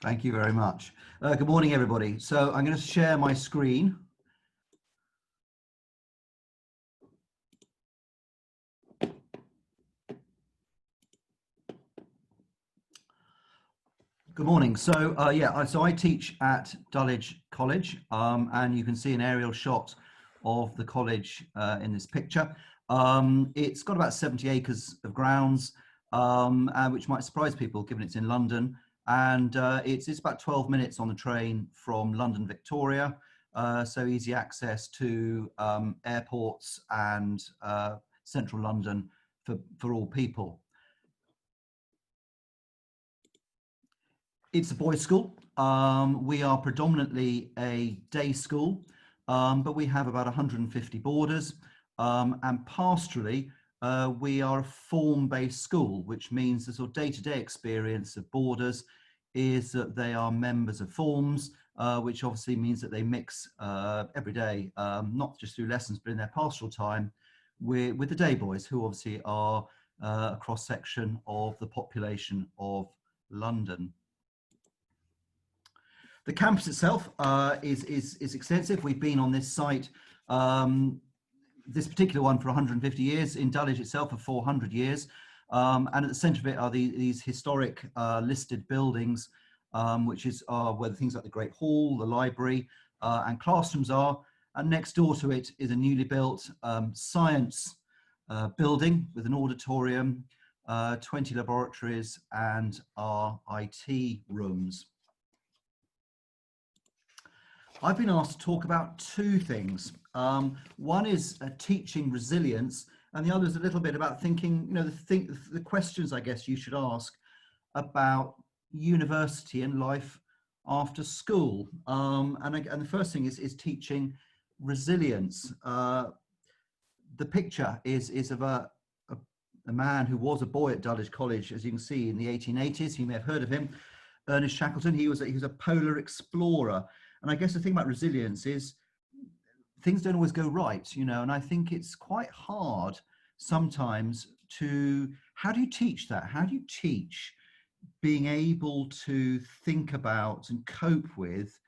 Thank you very much. Good morning, everybody. So I'm going to share my screen. Good morning. So so I teach at Dulwich College, and you can see an aerial shot of the college in this picture. It's got about 70 acres of grounds, which might surprise people given it's in London. And it's about 12 minutes on the train from London Victoria, so easy access to airports and central London for all people. It's a boys' school. We are predominantly a day school, but we have about 150 boarders. And pastorally, we are a form-based school, which means the sort of day-to-day experience of boarders is that they are members of forms, which obviously means that they mix every day, not just through lessons, but in their pastoral time with the day boys, who obviously are a cross-section of the population of London. The campus itself is extensive. We've been on this site, this particular one, for 150 years, in Dulwich itself for 400 years. And at the centre of it are these historic listed buildings, which is where things like the Great Hall, the library, and classrooms are. And next door to it is a newly built science building with an auditorium, 20 laboratories, and our IT rooms. I've been asked to talk about two things. One is teaching resilience, and the other is a little bit about thinking, the questions I guess you should ask about university and life after school. And the first thing is teaching resilience. The picture is of a man who was a boy at Dulwich College, as you can see, in the 1880s. You may have heard of him, Ernest Shackleton. He was a polar explorer. And I guess the thing about resilience is things don't always go right, and I think it's quite hard sometimes how do you teach that? How do you teach being able to think about and cope with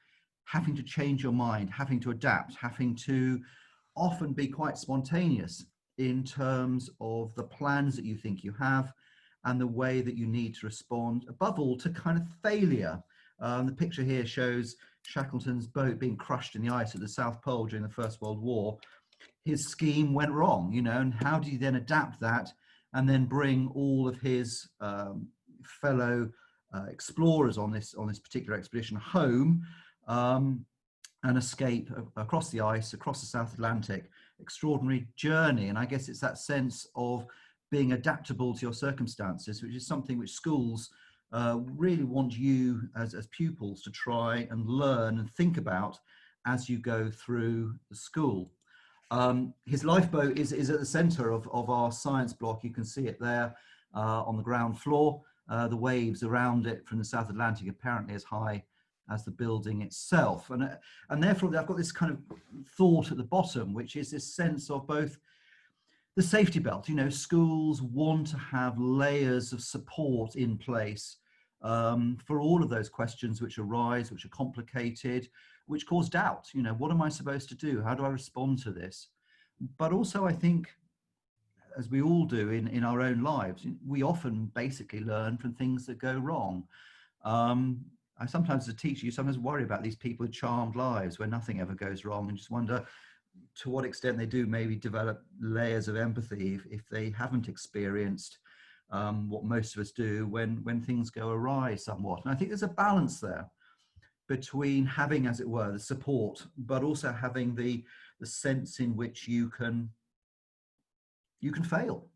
having to change your mind, having to adapt, having to often be quite spontaneous in terms of the plans that you think you have and the way that you need to respond, above all, to kind of failure. The picture here shows Shackleton's boat being crushed in the ice at the South Pole during the First World War. His scheme went wrong, and how do you then adapt that and then bring all of his fellow explorers on this particular expedition home and escape across the ice, across the South Atlantic? Extraordinary journey. And I guess it's that sense of being adaptable to your circumstances, which is something which schools really want you as pupils to try and learn and think about as you go through the school. His lifeboat is at the centre of our science block. You can see it there on the ground floor. The waves around it from the South Atlantic apparently as high as the building itself. And therefore I've got this kind of thought at the bottom, which is this sense of both the safety belt. Schools want to have layers of support in place for all of those questions which arise, which are complicated, which cause doubt. What am I supposed to do? How do I respond to this? But also, I think, as we all do in our own lives, we often basically learn from things that go wrong. I sometimes, as a teacher, you sometimes worry about these people with charmed lives where nothing ever goes wrong, and just wonder to what extent they do maybe develop layers of empathy if they haven't experienced what most of us do when things go awry somewhat. And I think there's a balance there between having, as it were, the support, but also having the sense in which you can fail.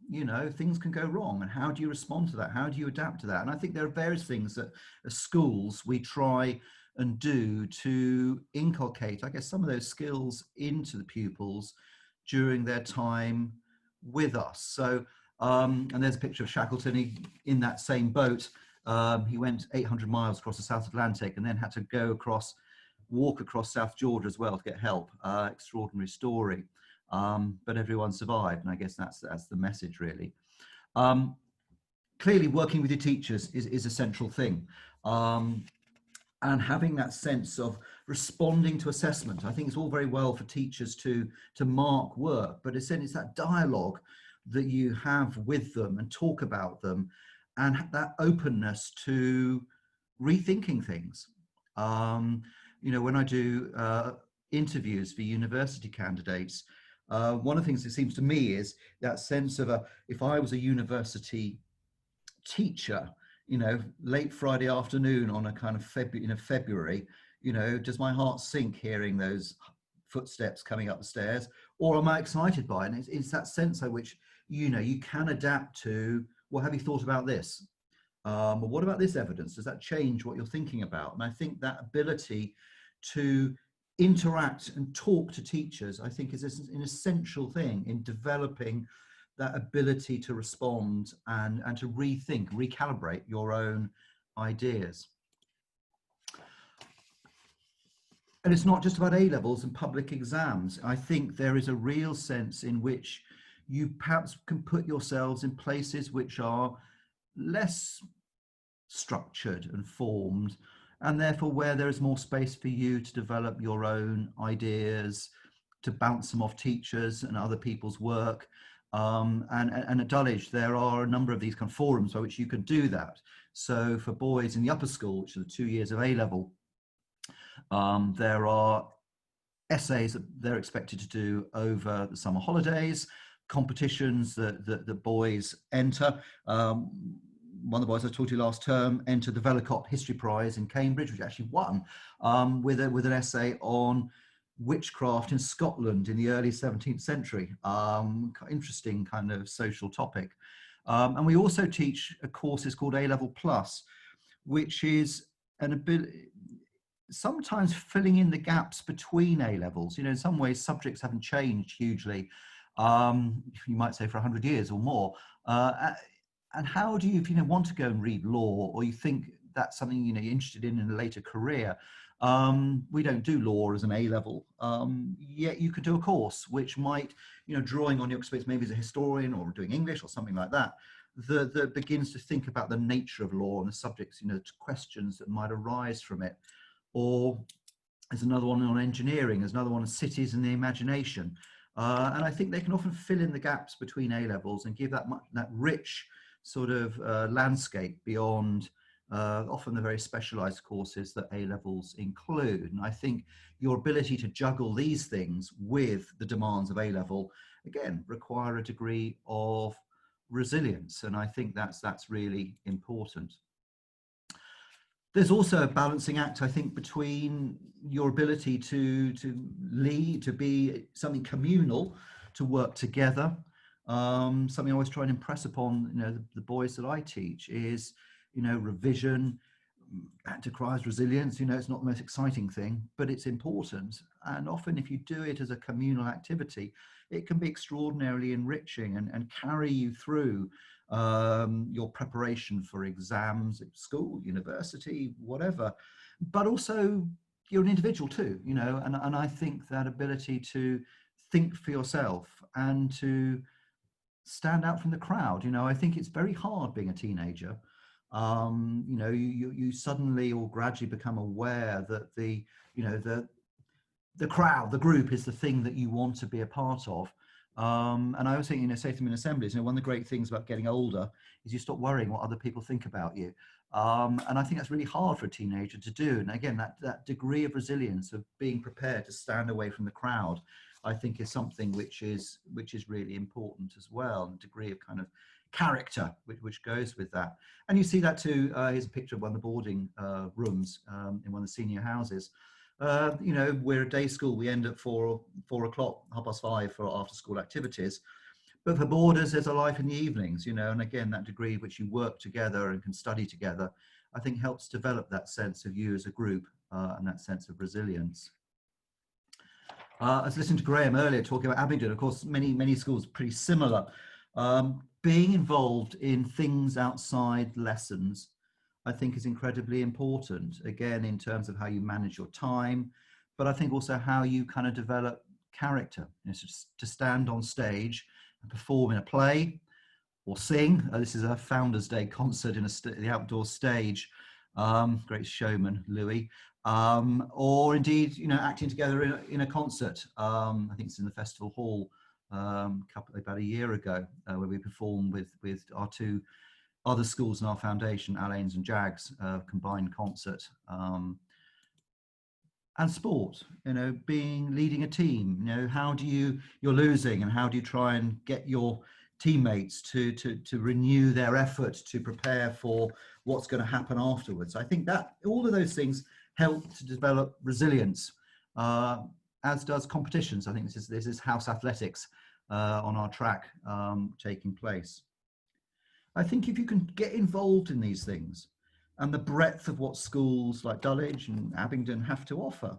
Things can go wrong, and how do you respond to that? How do you adapt to that? And I think there are various things that as schools we try and do to inculcate, I guess, some of those skills into the pupils during their time with us. So and there's a picture of Shackleton in that same boat. He went 800 miles across the South Atlantic and then had to walk across South Georgia as well to get help. Extraordinary story, but everyone survived, and I guess that's the message, really. Clearly, working with your teachers is a central thing. and having that sense of responding to assessment. I think it's all very well for teachers to mark work, but it's that dialogue that you have with them and talk about them, and that openness to rethinking things. When I do interviews for university candidates, one of the things that seems to me is that sense of if I was a university teacher, late Friday afternoon on a kind of February, does my heart sink hearing those footsteps coming up the stairs, or am I excited by it? And it's that sense at which, you can adapt to, well, have you thought about this? Or what about this evidence? Does that change what you're thinking about? And I think that ability to interact and talk to teachers, I think, is an essential thing in developing that ability to respond and to rethink, recalibrate your own ideas. And it's not just about A-levels and public exams. I think there is a real sense in which you perhaps can put yourselves in places which are less structured and formed, and therefore where there is more space for you to develop your own ideas, to bounce them off teachers and other people's work. And at Dulwich, there are a number of these kind of forums by which you can do that. So for boys in the upper school, which are the 2 years of A-level, there are essays that they're expected to do over the summer holidays, competitions that boys enter. One of the boys I talked to last term entered the Vellacott History Prize in Cambridge, which actually won, with an essay on witchcraft in Scotland in the early 17th century. Interesting kind of social topic. And we also teach a course called A-Level Plus, which is an ability, sometimes filling in the gaps between A-levels. In some ways, subjects haven't changed hugely, you might say for 100 years or more. And how do you, if you want to go and read law, or you think that's something you're interested in a later career, we don't do law as an A-level, yet you could do a course which might, drawing on your experience maybe as a historian or doing English or something like that, that begins to think about the nature of law and the subjects, questions that might arise from it. Or there's another one on engineering, there's another one on cities and the imagination. And I think they can often fill in the gaps between A-levels and give that rich sort of landscape beyond often the very specialized courses that A-levels include. And I think your ability to juggle these things with the demands of A-level, again, require a degree of resilience. And I think that's really important. There's also a balancing act, I think, between your ability to lead, to be something communal, to work together. Something I always try and impress upon, the boys that I teach is, revision. That requires resilience. It's not the most exciting thing, but it's important. And often, if you do it as a communal activity, it can be extraordinarily enriching and carry you through your preparation for exams at school, university, whatever. But also, you're an individual too, and I think that ability to think for yourself and to stand out from the crowd. I think it's very hard being a teenager. You suddenly or gradually become aware that the crowd, the group, is the thing that you want to be a part of. And I always think, say to them in assemblies, one of the great things about getting older is you stop worrying what other people think about you. And I think that's really hard for a teenager to do. And again, that degree of resilience of being prepared to stand away from the crowd, I think is something which is really important as well. And a degree of kind of character which goes with that. And you see that too. Here's a picture of one of the boarding rooms in one of the senior houses. We're a day school. We end at 4 o'clock, 5:30 for after school activities. But for boarders, there's a life in the evenings, and again, that degree in which you work together and can study together, I think helps develop that sense of you as a group and that sense of resilience. I was listening to Graham earlier talking about Abingdon. Of course, many schools are pretty similar. Being involved in things outside lessons, I think, is incredibly important, again, in terms of how you manage your time, but I think also how you kind of develop character. To stand on stage and perform in a play or sing. This is a Founders Day concert in the outdoor stage. great showman, Louis, or indeed, acting together in a concert. I think it's in the festival hall about a year ago, where we performed with our two other schools in our foundation, Allanes and Jags, combined concert. And sport, leading a team, you're losing, and how do you try and get your teammates to renew their effort to prepare for what's going to happen afterwards. I think that all of those things help to develop resilience, as does competitions. I think this is house athletics on our track taking place. I think if you can get involved in these things and the breadth of what schools like Dulwich and Abingdon have to offer,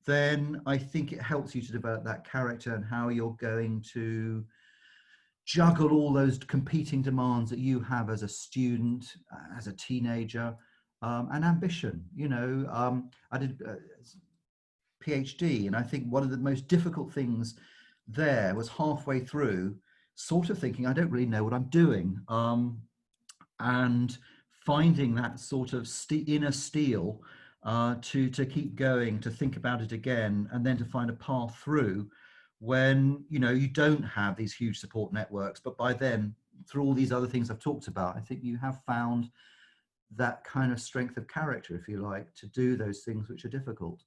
then I think it helps you to develop that character and how you're going to juggle all those competing demands that you have as a student, as a teenager, and ambition. I did a PhD, and I think one of the most difficult things there was halfway through sort of thinking, I don't really know what I'm doing. And finding that sort of inner steel to keep going, to think about it again, and then to find a path through when you don't have these huge support networks. But by then, through all these other things I've talked about, I think you have found that kind of strength of character, if you like, to do those things which are difficult,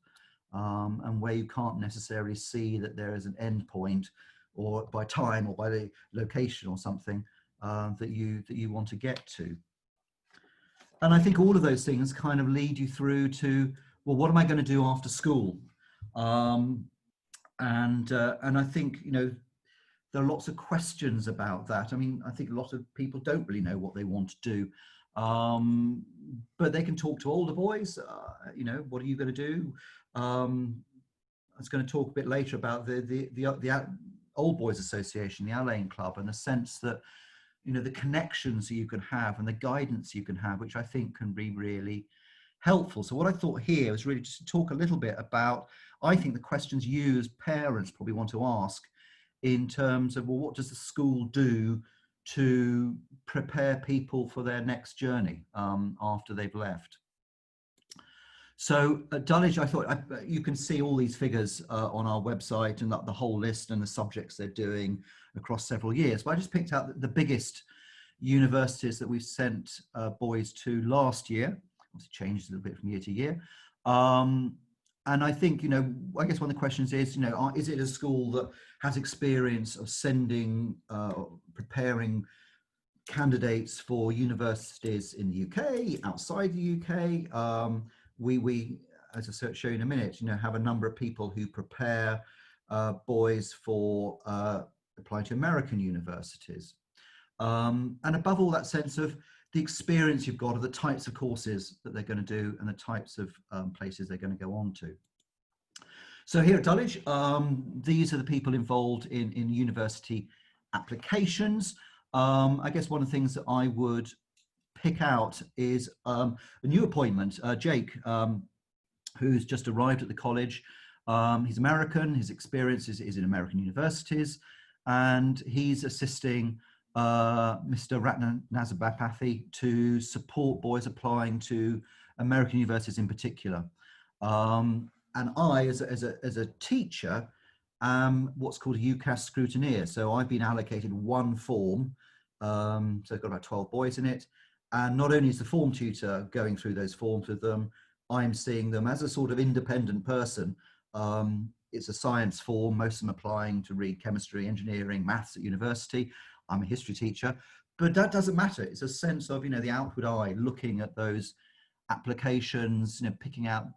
and where you can't necessarily see that there is an end point, or by time or by the location or something that you want to get to. And I think all of those things kind of lead you through to, well, what am I going to do after school? And I think, there are lots of questions about that. I mean, I think a lot of people don't really know what they want to do, but they can talk to older boys. What are you going to do? I was going to talk a bit later about the Old Boys Association, the Allane Club, and the sense that the connections you can have and the guidance you can have, which I think can be really helpful. So what I thought here was really just to talk a little bit about, I think, the questions you as parents probably want to ask in terms of, well, what does the school do to prepare people for their next journey after they've left? So at Dulwich, I thought you can see all these figures on our website, and the whole list and the subjects they're doing across several years. But I just picked out the biggest universities that we've sent boys to last year. Obviously changes a little bit from year to year. And I think, I guess one of the questions is, is it a school that has experience of sending, preparing candidates for universities in the UK, outside the UK? We, as I'll show you in a minute, have a number of people who prepare boys for applying to American universities. And above all, that sense of the experience you've got of the types of courses that they're going to do and the types of places they're going to go on to. So here at Dulwich, these are the people involved in university applications. I guess one of the things that I would pick out is a new appointment, Jake, who's just arrived at the college. He's American, his experience is in American universities, and he's assisting Mr. Ratnasabapathy to support boys applying to American universities in particular. And I, as a teacher, am what's called a UCAS scrutineer. So I've been allocated one form, so I've got about 12 boys in it. And not only is the form tutor going through those forms with them, I'm seeing them as a sort of independent person. It's a science form, most of them applying to read chemistry, engineering, maths at university. I'm a history teacher, but that doesn't matter. It's a sense of, the outward eye looking at those applications, picking out,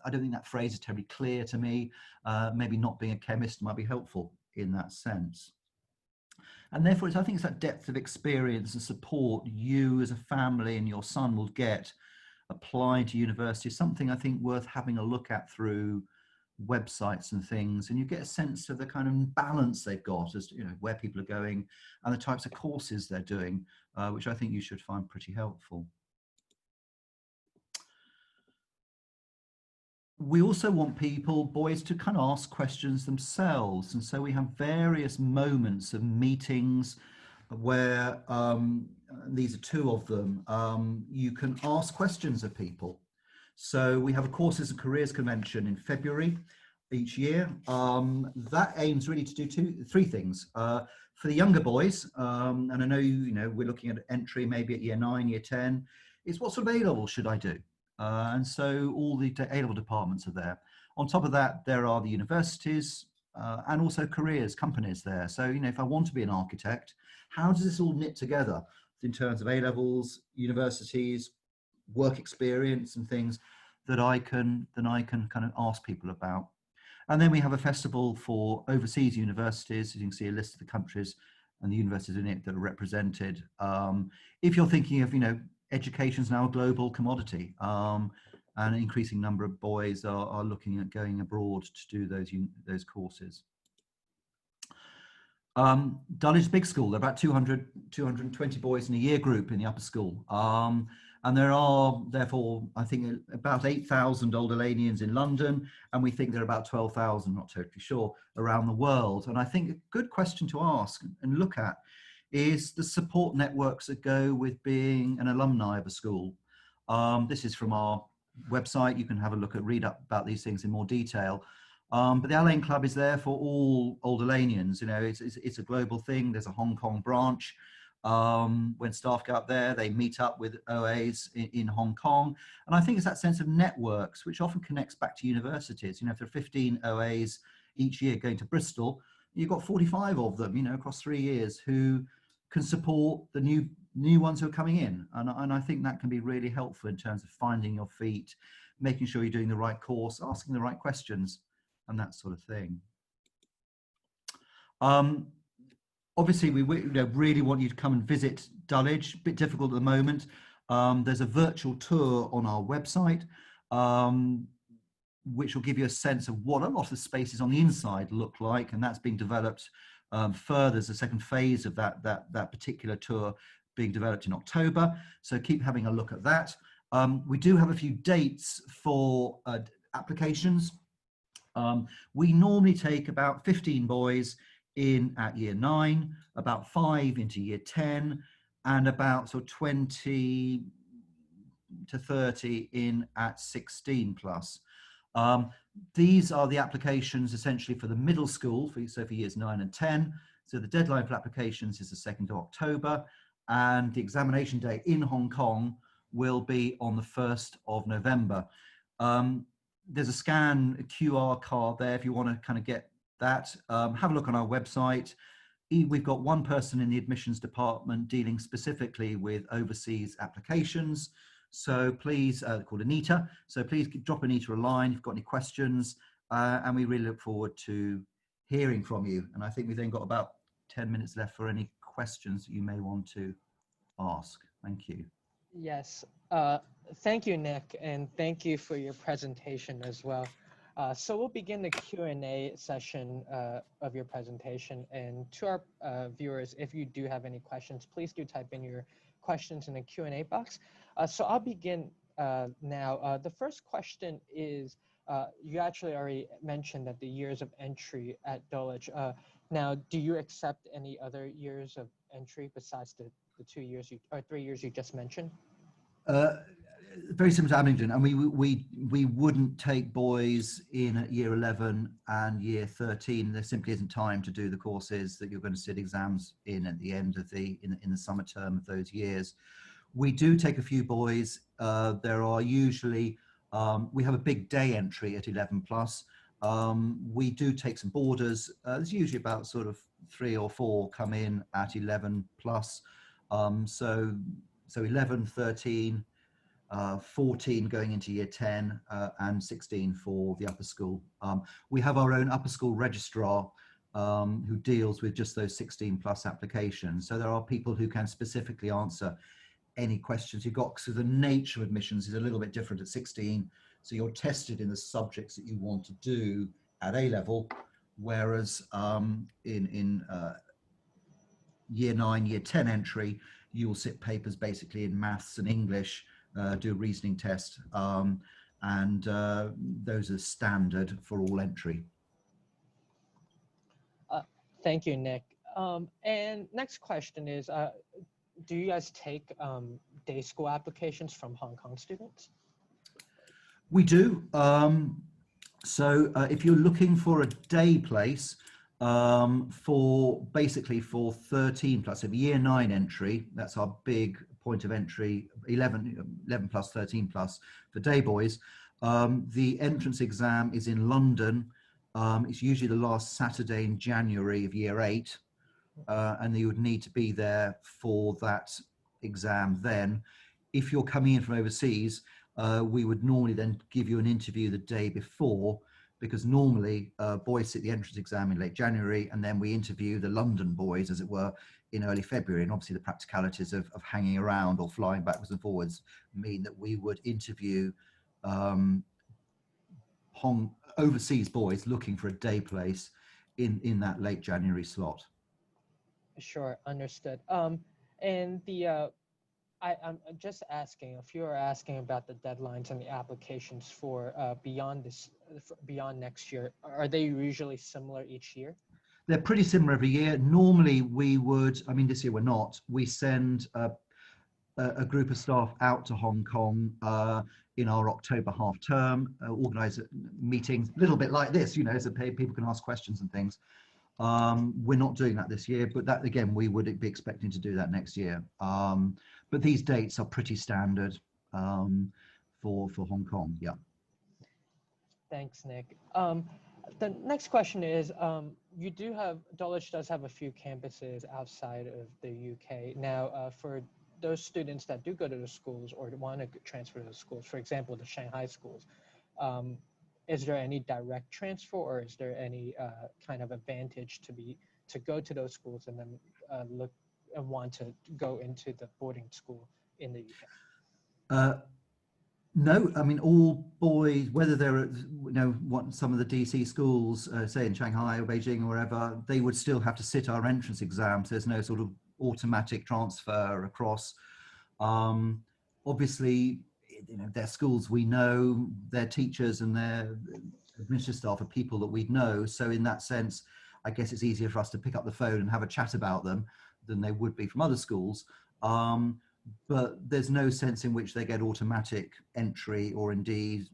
I don't think that phrase is terribly clear to me. Maybe not being a chemist might be helpful in that sense. And therefore, I think it's that depth of experience and support you as a family and your son will get applying to university, something I think worth having a look at through websites and things, and you get a sense of the kind of balance they've got as where people are going and the types of courses they're doing, which I think you should find pretty helpful. We also want boys to kind of ask questions themselves, and so we have various moments of meetings where these are two of them, you can ask questions of people. So we have a Courses and Careers Convention in February each year. That aims really to do three things. For the younger boys, and I know, we're looking at entry maybe at year 9, year 10, is what sort of A-level should I do? And so all the A-level departments are there. On top of that, there are the universities and also careers, companies there. So, if I want to be an architect, how does this all knit together in terms of A-levels, universities, work experience and things that I can kind of ask people about. And then we have a festival for overseas universities. You can see a list of the countries and the universities in it that are represented. If you're thinking of, education is now a global commodity, and an increasing number of boys are looking at going abroad to do those courses. Dulwich Big School, there are about 220 boys in a year group in the upper school. And there are, therefore, I think about 8,000 Old Elanians in London, and we think there are about 12,000, not totally sure, around the world. And I think a good question to ask and look at is the support networks that go with being an alumni of a school. This is from our website. You can have a look at, read up about these things in more detail. But the Al-Ain Club is there for all Old Elanians. It's a global thing. There's a Hong Kong branch. When staff go up there, they meet up with OAs in Hong Kong. And I think it's that sense of networks, which often connects back to universities. If there are 15 OAs each year going to Bristol, you've got 45 of them, across 3 years who can support the new ones who are coming in. And I think that can be really helpful in terms of finding your feet, making sure you're doing the right course, asking the right questions, and that sort of thing. Obviously, we really want you to come and visit Dulwich. A bit difficult at the moment. There's a virtual tour on our website, which will give you a sense of what a lot of the spaces on the inside look like, and that's being developed further. There's a second phase of that particular tour being developed in October. So keep having a look at that. We do have a few dates for applications. We normally take about 15 boys in at year 9, about 5 into year 10, and about sort of 20 to 30 in at 16 plus. These are the applications essentially for the middle school, so for years 9 and 10. So the deadline for applications is the 2nd of October, and the examination day in Hong Kong will be on the 1st of November. There's a QR card there if you want to kind of get that. Have a look on our website. We've got one person in the admissions department dealing specifically with overseas applications. So please, called Anita. So please drop Anita a line if you've got any questions. And we really look forward to hearing from you. And I think we've then got about 10 minutes left for any questions that you may want to ask. Thank you. Yes. Thank you, Nick, and thank you for your presentation as well. So we'll begin the Q&A session of your presentation. And to our viewers, if you do have any questions, please do type in your questions in the Q&A box. So I'll begin now. The first question is, you actually already mentioned that the years of entry at Dulwich. Now, do you accept any other years of entry besides the 2 years or 3 years you just mentioned? Very similar to Abingdon, and we wouldn't take boys in at year 11 and year 13. There simply isn't time to do the courses that you're going to sit exams in at the end of in the summer term of those years. We do take a few boys. There are usually we have a big day entry at 11 plus. We do take some boarders. There's usually about sort of 3 or 4 come in at 11 plus. So 11, 13, 14 going into year 10, and 16 for the upper school. We have our own upper school registrar who deals with just those 16 plus applications. So there are people who can specifically answer any questions you've got, because the nature of admissions is a little bit different at 16. So you're tested in the subjects that you want to do at A level, whereas in year 9, year 10 entry, you'll sit papers basically in maths and English, do a reasoning test, and those are standard for all entry. Thank you, Nick. And next question is, do you guys take day school applications from Hong Kong students? We do. If you're looking for a day place for basically for 13 plus, so year 9 entry, that's our big point of entry, 11 plus, 13 plus for day boys. The entrance exam is in London. It's usually the last Saturday in January of year 8. And you would need to be there for that exam then. If you're coming in from overseas, we would normally then give you an interview the day before, because normally boys sit the entrance exam in late January, and then we interview the London boys, as it were, in early February. And obviously the practicalities of hanging around or flying backwards and forwards mean that we would interview overseas boys looking for a day place in that late January slot. Sure, understood. And I'm just asking, if you are asking about the deadlines and the applications for beyond next year, are they usually similar each year? They're pretty similar every year. Normally we would, I mean, this year we're not, we send a group of staff out to Hong Kong in our October half term, organise meetings, a little bit like this, you know, so people can ask questions and things. We're not doing that this year, but that again, we would be expecting to do that next year. But these dates are pretty standard for Hong Kong. Yeah. Thanks, Nick. The next question is, Dulwich does have a few campuses outside of the UK. Now, for those students that do go to the schools or want to transfer to the schools, for example, the Shanghai schools, is there any direct transfer, or is there any kind of advantage to go to those schools and then look and want to go into the boarding school in the UK? No, I mean, all boys, whether they're at, some of the DC schools, say in Shanghai or Beijing or wherever, they would still have to sit our entrance exams. There's no sort of automatic transfer across. Obviously, their schools we know, their teachers and their administrative staff are people that we know. So in that sense, I guess it's easier for us to pick up the phone and have a chat about them than they would be from other schools. But there's no sense in which they get automatic entry or indeed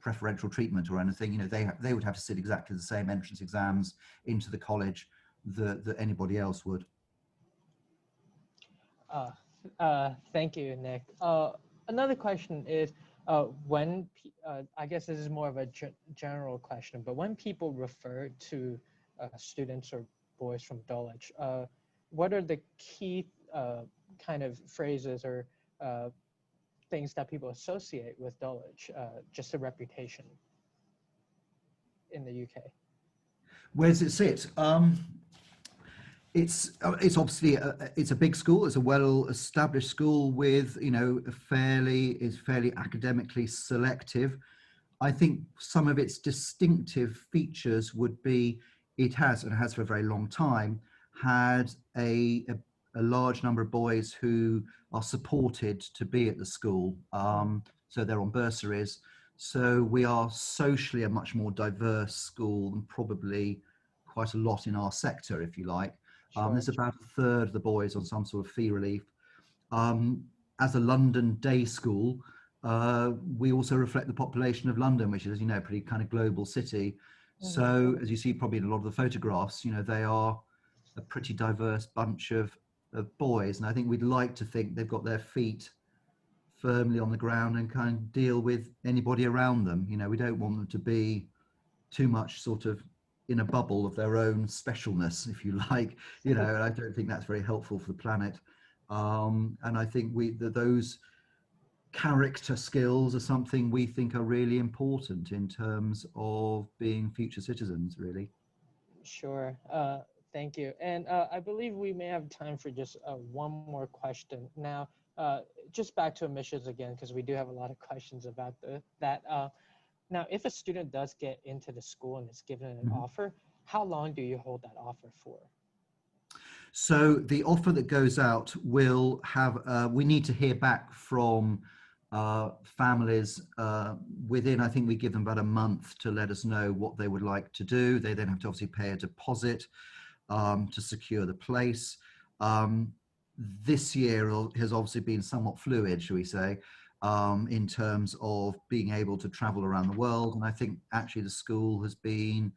preferential treatment or anything. They would have to sit exactly the same entrance exams into the college that anybody else would. Thank you, Nick. Another question is, I guess this is more of a general question, but when people refer to students or boys from Dulwich, what are the key kind of phrases or things that people associate with Dulwich, just a reputation in the UK? Where does it sit? It's obviously it's a big school. It's a well-established school with fairly academically selective. I think some of its distinctive features would be it has for a very long time had a large number of boys who are supported to be at the school. So they're on bursaries. So we are socially a much more diverse school than probably quite a lot in our sector, if you like. Sure. There's about a third of the boys on some sort of fee relief. As a London day school, we also reflect the population of London, which is, as you know, a pretty kind of global city. So as you see probably in a lot of the photographs, they are a pretty diverse bunch of boys. And I think we'd like to think they've got their feet firmly on the ground and kind of deal with anybody around them. We don't want them to be too much sort of in a bubble of their own specialness, if you like. And I don't think that's very helpful for the planet. And I think those character skills are something we think are really important in terms of being future citizens, really. Sure. Thank you. And I believe we may have time for just one more question. Now, just back to admissions again, because we do have a lot of questions about that. Now, if a student does get into the school and is given an offer, how long do you hold that offer for? So the offer that goes out will have, we need to hear back from families within, I think we give them about a month to let us know what they would like to do. They then have to obviously pay a deposit to secure the place. this year has obviously been somewhat fluid, shall we say, in terms of being able to travel around the world. And I think actually the school has been,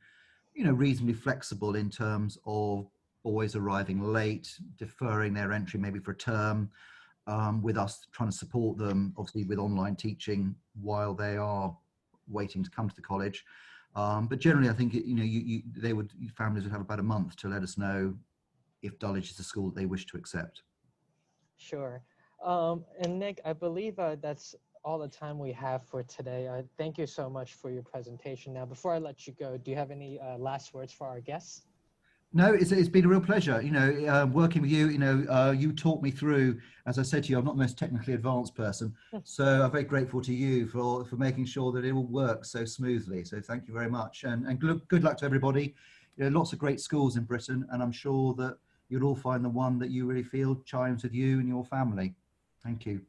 you know, reasonably flexible in terms of boys arriving late, deferring their entry maybe for a term, with us trying to support them, obviously with online teaching while they are waiting to come to the college. But generally, I think, you know, families would have about a month to let us know if Dulwich is a school that they wish to accept. Sure. And Nick, I believe that's all the time we have for today. Thank you so much for your presentation. Now, before I let you go, do you have any last words for our guests? No, it's been a real pleasure, you know, working with you. You know, you taught me through, as I said to you, I'm not the most technically advanced person, so I'm very grateful to you for making sure that it all works so smoothly. So thank you very much, and good luck to everybody. You know, lots of great schools in Britain, and I'm sure that you'll all find the one that you really feel chimes with you and your family. Thank you.